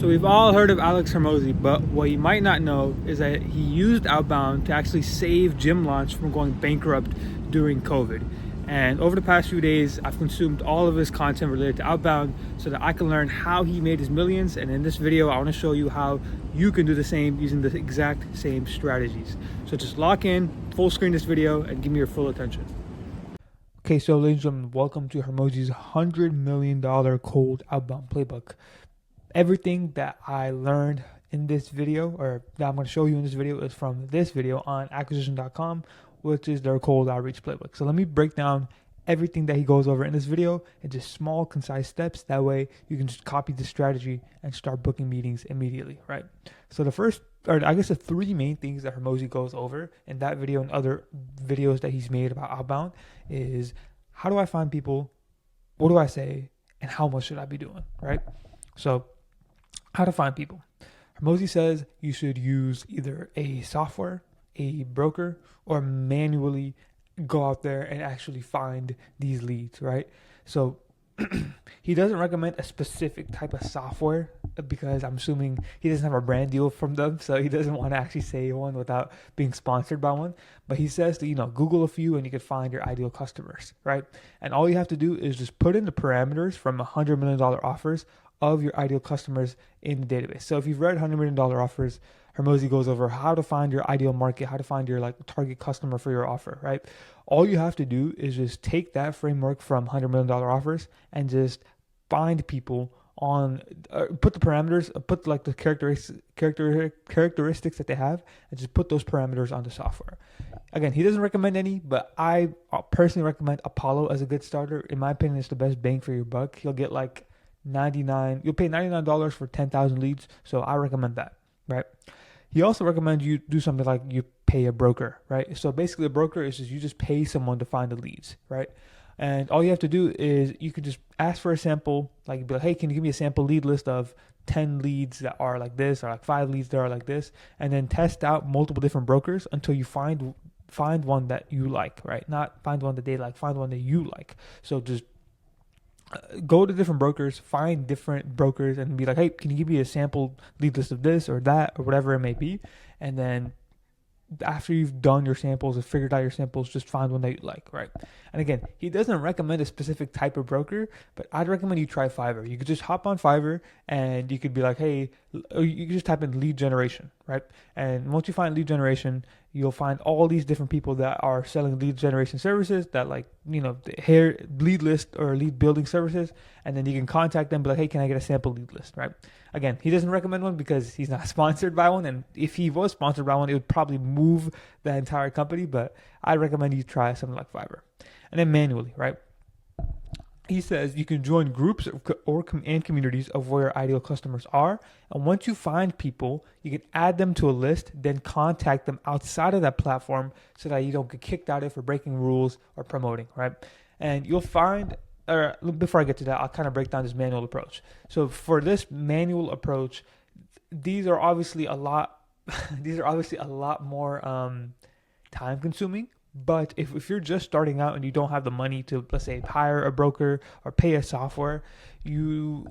So we've all heard of Alex Hormozi, but what you might not know is that he used outbound to actually save Gym Launch from going bankrupt during COVID. And over the past few days, I've consumed all of his content related to outbound so that I can learn how he made his millions. And in this video, I want to show you how you can do the same using the exact same strategies. So just lock in, full screen this video, and give me your full attention. Okay, so ladies and gentlemen, welcome to Hormozi's $100 million cold outbound playbook. Everything that I learned in this video, or that I'm going to show you in this video, is from this video on acquisition.com, which is their cold outreach playbook. So let me break down everything that he goes over in this video in just small, concise steps. That way you can just copy the strategy and start booking meetings immediately, right? So the first, or I guess the three main things that Hormozi goes over in that video and other videos that he's made about outbound is: how do I find people? What do I say? And how much should I be doing, right? So how to find people. Hormozi says you should use either a software, a broker, or manually go out there and actually find these leads, right? So he doesn't recommend a specific type of software because I'm assuming he doesn't have a brand deal from them, so he doesn't want to actually say one without being sponsored by one. But he says to, Google a few and you can find your ideal customers, right? And all you have to do is just put in the parameters from $100 million offers of your ideal customers in the database. So if you've read $100 million offers, Hormozi goes over how to find your ideal market, how to find your target customer for your offer, right? All you have to do is just take that framework from $100 million offers and just find people on, put the parameters, put the characteristics that they have, and just put those parameters on the software. Again, he doesn't recommend any, but I personally recommend Apollo as a good starter. In my opinion, it's the best bang for your buck. You'll get you'll pay $99 for 10,000 leads. So I recommend that, right? He also recommends you do something like you pay a broker, right? So basically a broker is just, you just pay someone to find the leads, right? And all you have to do is you could just ask for a sample, be like, hey, can you give me a sample lead list of 10 leads that are like this, or 5 leads that are like this, and then test out multiple different brokers until you find one that you like, right? Not find one that they like, find one that you like. So just go to different brokers, find different brokers, and be like, hey, can you give me a sample lead list of this or that or whatever it may be? And then after you've done your samples and figured out your samples, just find one that you like, right? And again, he doesn't recommend a specific type of broker, but I'd recommend you try Fiverr. You could just hop on Fiverr and you could be like, hey, you could just type in lead generation, right? And once you find lead generation, you'll find all these different people that are selling lead generation services that the lead list or lead building services. And then you can contact them, be like, hey, can I get a sample lead list, right? Again, he doesn't recommend one because he's not sponsored by one. And if he was sponsored by one, it would probably move the entire company. But I recommend you try something like Fiverr. And then manually, right? He says you can join groups and communities of where your ideal customers are. And once you find people, you can add them to a list, then contact them outside of that platform so that you don't get kicked out of it for breaking rules or promoting, right? And you'll find, or before I get to that, I'll kind of break down this manual approach. So for this manual approach, these are obviously a lot more time consuming. But if you're just starting out and you don't have the money to, let's say, hire a broker or pay a software, you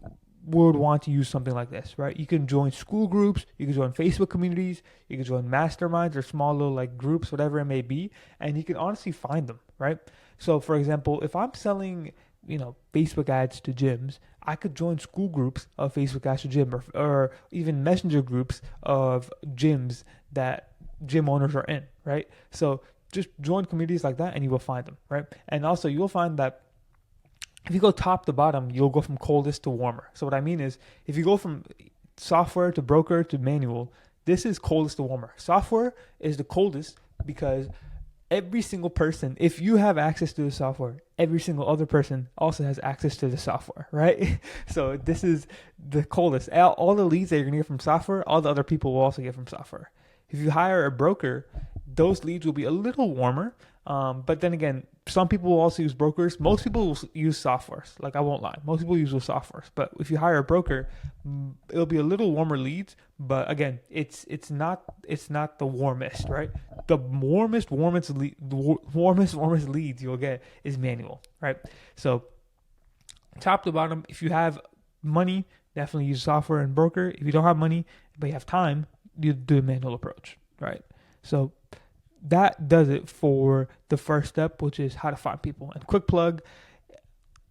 would want to use something like this, right? You can join school groups, you can join Facebook communities, you can join masterminds or small little groups, whatever it may be, and you can honestly find them, right? So for example, if I'm selling, Facebook ads to gyms, I could join school groups of Facebook ads to gym, or even messenger groups of gyms that gym owners are in, right? So just join communities like that and you will find them, right? And also you'll find that if you go top to bottom, you'll go from coldest to warmer. So what I mean is, if you go from software to broker to manual, this is coldest to warmer. Software is the coldest because every single person, if you have access to the software, every single other person also has access to the software, right? So this is the coldest. All the leads that you're gonna get from software, all the other people will also get from software. If you hire a broker, those leads will be a little warmer. But then again, some people will also use brokers. Most people will use softwares. I won't lie. Most people use those softwares. But if you hire a broker, it'll be a little warmer leads. But again, it's not the warmest, right? The warmest leads you'll get is manual, right? So top to bottom, if you have money definitely use software and broker. If you don't have money, but you have time, you do a manual approach, right? So that does it for the first step, which is how to find people. And quick plug,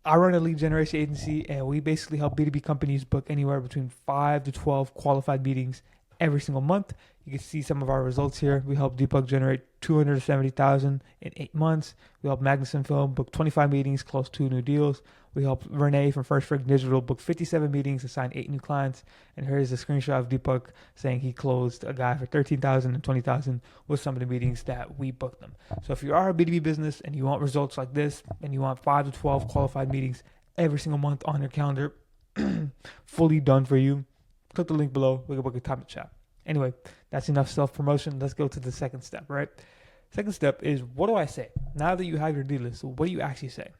I run a lead generation agency, and we basically help B2B companies book anywhere between 5 to 12 qualified meetings every single month. You can see some of our results here. We help Deepak generate 270,000 in 8 months. We help Magnuson Film book 25 meetings, close 2 new deals. We help Renee from First Frig Digital book 57 meetings and sign 8 new clients. And here's a screenshot of Deepak saying he closed a guy for 13,000 and 20,000 with some of the meetings that we booked them. So if you are a B2B business and you want results like this, and you want 5 to 12 qualified meetings every single month on your calendar, fully done for you, click the link below. We can book a time to chat. Anyway, that's enough self-promotion. Let's go to the second step, right? Second step is, what do I say? Now that you have your lead list, what do you actually say?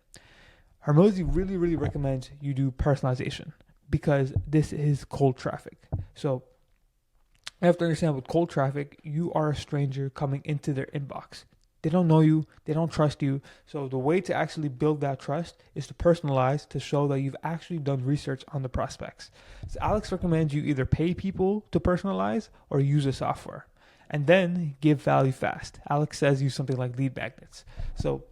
Hormozi really, really recommends you do personalization because this is cold traffic. So you have to understand, with cold traffic, you are a stranger coming into their inbox. They don't know you. They don't trust you. So the way to actually build that trust is to personalize, to show that you've actually done research on the prospects. So Alex recommends you either pay people to personalize or use a software, and then give value fast. Alex says use something like lead magnets. So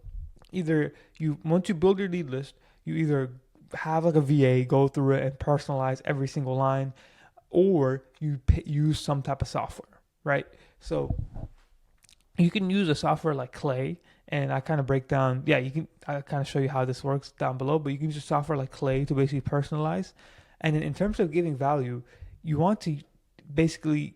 either once you build your lead list, you either have like a VA go through it and personalize every single line, or you use some type of software, right? So you can use a software like Clay, and I kind of break down, I kind of show you how this works down below, but you can use a software like Clay to basically personalize. And in terms of giving value, you want to basically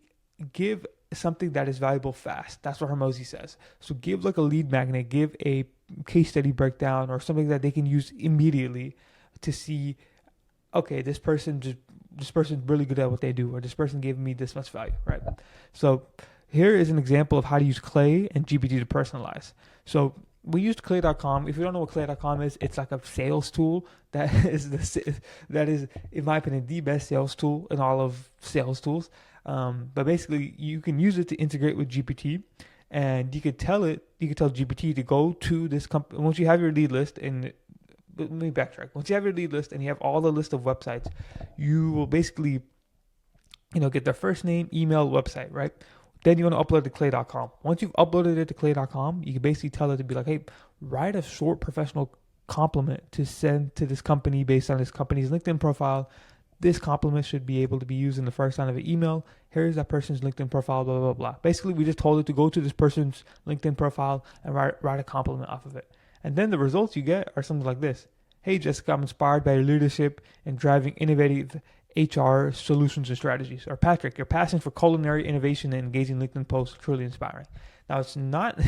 give something that is valuable fast. That's what Hormozi says. So give like a lead magnet, give a case study breakdown or something that they can use immediately to see, okay, this person's really good at what they do, or this person gave me this much value, right? So here is an example of how to use Clay and GPT to personalize. So we used Clay.com. If you don't know what Clay.com is, it's like a sales tool that is, in my opinion, the best sales tool in all of sales tools. But basically, you can use it to integrate with GPT, and you could tell GPT to go to this company. Once you have your lead list, and let me backtrack. Once you have your lead list and you have all the list of websites, you will basically, get their first name, email, website, right? Then you want to upload it to Clay.com. Once you've uploaded it to Clay.com, you can basically tell it to be like, hey, write a short professional compliment to send to this company based on this company's LinkedIn profile. This compliment should be able to be used in the first line of an email. Here's that person's LinkedIn profile, blah, blah, blah. Basically, we just told it to go to this person's LinkedIn profile and write a compliment off of it. And then the results you get are something like this. Hey, Jessica, I'm inspired by your leadership and driving innovative HR solutions and strategies. Or Patrick, your passion for culinary innovation and engaging LinkedIn posts is truly inspiring. Now, it's not,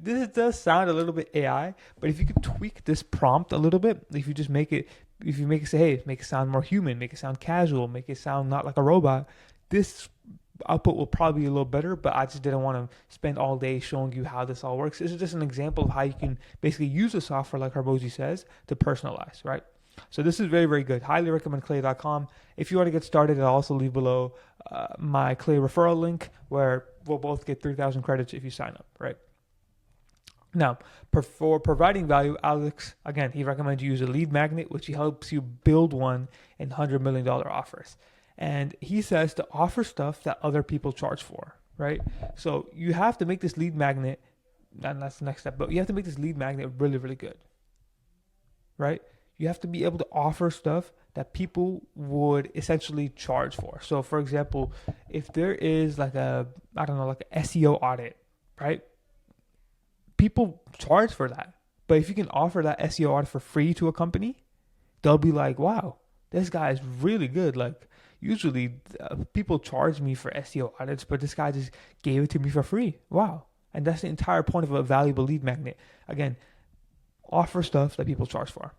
this does sound a little bit AI, but if you could tweak this prompt a little bit, if you make it say, hey, make it sound more human, make it sound casual, make it sound not like a robot, this output will probably be a little better, but I just didn't want to spend all day showing you how this all works. This is just an example of how you can basically use a software like Hormozi says to personalize, right? So this is very, very good. Highly recommend Clay.com. If you want to get started, I'll also leave below my Clay referral link, where we'll both get 3,000 credits if you sign up, right? Now, for providing value, Alex, again, he recommends you use a lead magnet, which he helps you build one in $100 million offers. And he says to offer stuff that other people charge for, right? So you have to make this lead magnet, and that's the next step, but you have to make this lead magnet really, really good, right? You have to be able to offer stuff that people would essentially charge for. So for example, if there is like an SEO audit, right? People charge for that. But if you can offer that SEO audit for free to a company, they'll be like, wow, this guy is really good. Like usually people charge me for SEO audits, but this guy just gave it to me for free. Wow. And that's the entire point of a valuable lead magnet. Again, offer stuff that people charge for.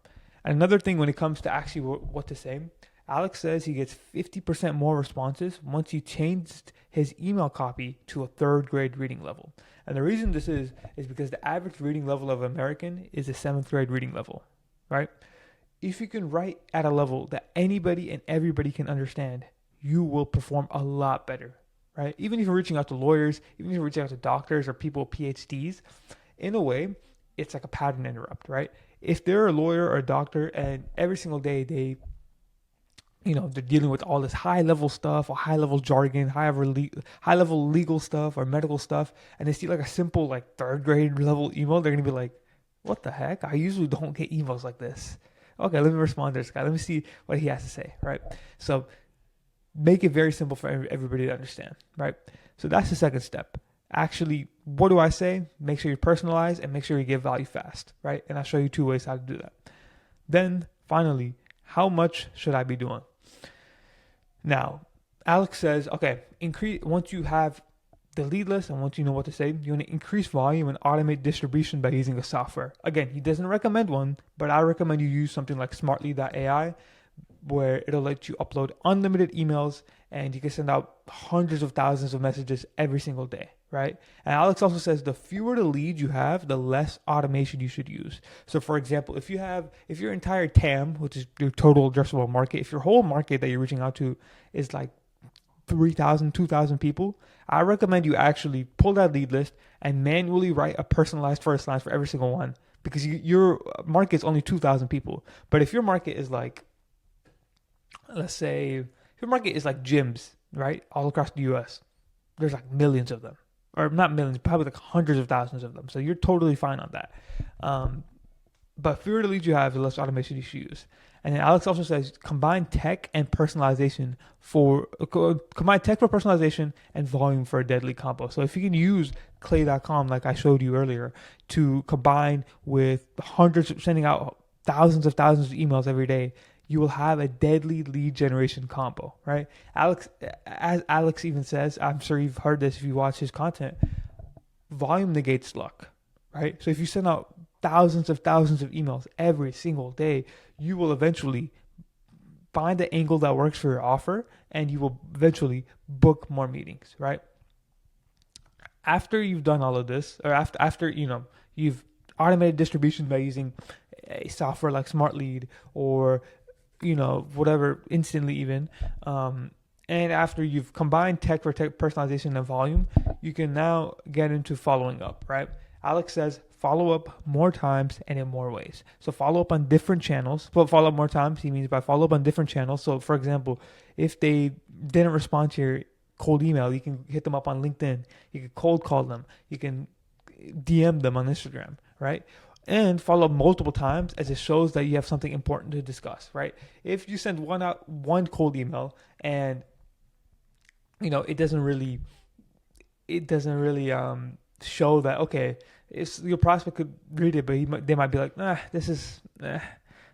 And another thing when it comes to actually what to say, Alex says he gets 50% more responses once he changed his email copy to a 3rd grade reading level. And the reason this is because the average reading level of American is a 7th grade reading level, right? If you can write at a level that anybody and everybody can understand, you will perform a lot better, right? Even if you're reaching out to lawyers, even if you're reaching out to doctors or people with PhDs, in a way, it's like a pattern interrupt, right? If they're a lawyer or a doctor and every single day they're dealing with all this high level stuff or high level jargon, high level legal stuff or medical stuff, and they see like a simple like third grade level email, they're gonna be like, "What the heck? I usually don't get emails like this." Okay, let me respond to this guy. Let me see what he has to say, right? So make it very simple for everybody to understand, right? So that's the second step. Actually, what do I say? Make sure you personalize and make sure you give value fast, right? And I'll show you 2 ways how to do that. Then finally, how much should I be doing? Now, Alex says, okay, increase once you have the lead list and once you know what to say, you want to increase volume and automate distribution by using a software. Again, he doesn't recommend one, but I recommend you use something like smartly.ai, where it'll let you upload unlimited emails and you can send out hundreds of thousands of messages every single day, right? And Alex also says the fewer the leads you have, the less automation you should use. So for example, if your entire TAM, which is your total addressable market, if your whole market that you're reaching out to is like 3,000, 2,000 people, I recommend you actually pull that lead list and manually write a personalized first line for every single one, because your market is only 2,000 people. But if your market is like, let's say, if your market is like gyms, right, all across the US, there's like millions of them, or not millions, probably like hundreds of thousands of them. So you're totally fine on that. But fewer the leads you have, the less automation you should use. And then Alex also says combine tech for personalization and volume for a deadly combo. So if you can use clay.com like I showed you earlier to combine with sending out thousands of emails every day, you will have a deadly lead generation combo, right? As Alex even says, I'm sure you've heard this if you watch his content, volume negates luck, right? So if you send out thousands of emails every single day, you will eventually find the angle that works for your offer and you will eventually book more meetings, right? After you've done all of this, or after you've automated distribution by using a software like SmartLead or whatever, Instantly even, and after you've combined tech for tech personalization and volume, you can now get into following up, right? Alex says follow up more times and in more ways. So follow up on different channels. Well, follow up more times, he means by follow up on different channels. So for example, if they didn't respond to your cold email, you can hit them up on LinkedIn. You can cold call them. You can DM them on Instagram, right? And follow up multiple times, as it shows that you have something important to discuss, right? If you send one cold email and it doesn't really show that, okay, your prospect could read it, but they might be like,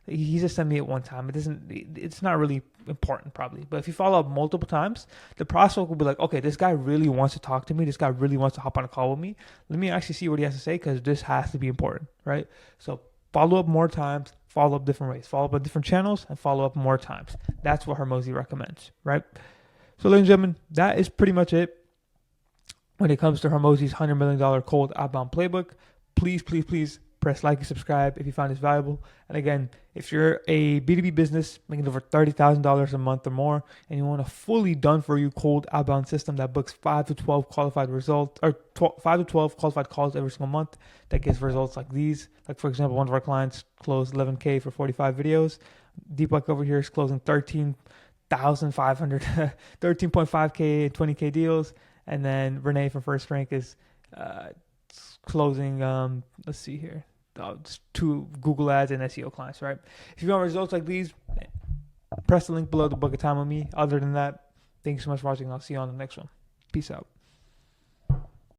he just sent me it one time. It's not really important probably. But if you follow up multiple times, the prospect will be like, okay, this guy really wants to talk to me. This guy really wants to hop on a call with me. Let me actually see what he has to say, because this has to be important, right? So follow up more times, follow up different ways, follow up on different channels, and follow up more times. That's what Hormozi recommends, right? So ladies and gentlemen, that is pretty much it when it comes to Hormozi's $100 million cold outbound playbook. Please press like and subscribe if you find this valuable. And again, if you're a B2B business making over $30,000 a month or more, and you want a fully done for you cold outbound system that books 5 to 12 qualified results, or 5 to 12 qualified calls every single month, that gets results like these. Like for example, one of our clients closed $11K for 45 videos. Deepak over here is closing 13,500, 13.5K and 20K deals. And then Renee from First Rank is closing, let's see here, 2 Google Ads and SEO clients, right? If you want results like these, press the link below to book a time with me. Other than that, thank you so much for watching. I'll see you on the next one. Peace out.